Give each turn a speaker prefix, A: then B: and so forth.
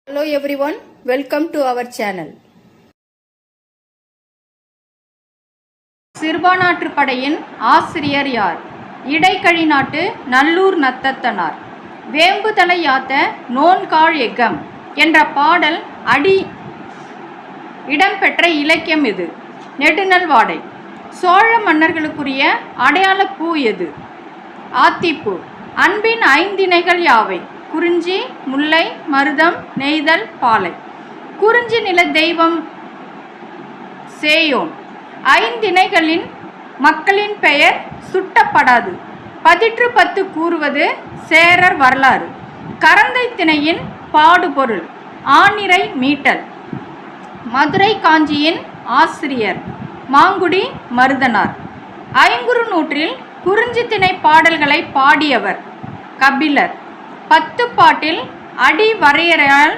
A: Hello everyone, welcome to our channel. சிறுபானாற்று படையின் ஆசிரியர் யார்? இடைக்கழி நாட்டு நல்லூர் நத்தத்தனார். வேம்புதலை யாத்த நோன்காழ் எகம் என்ற பாடல் அடி இடம்பெற்ற இலக்கியம் எது? நெடுநல் வாடை. சோழ மன்னர்களுக்குரிய அடையாள பூ எது? ஆத்திப்பூ. அன்பின் ஐந்திணைகள் யாவை? குறிஞ்சி, முல்லை, மருதம், நெய்தல், பாலை. குறிஞ்சி நில தெய்வம் சேயோன். ஐந்திணைகளின் மக்களின் பெயர் சுட்டப்படாது. பதிற்று பத்து கூறுவது சேரர் வரலாறு. கரந்தை திணையின் பாடுபொருள் ஆநிரை மீட்டல். மதுரை காஞ்சியின் ஆசிரியர் மாங்குடி மருதனார். ஐங்குறு நூற்றில் குறிஞ்சி திணை பாடல்களை பாடியவர் கபிலர். 10 பாட்டில் அடி வரையறையால்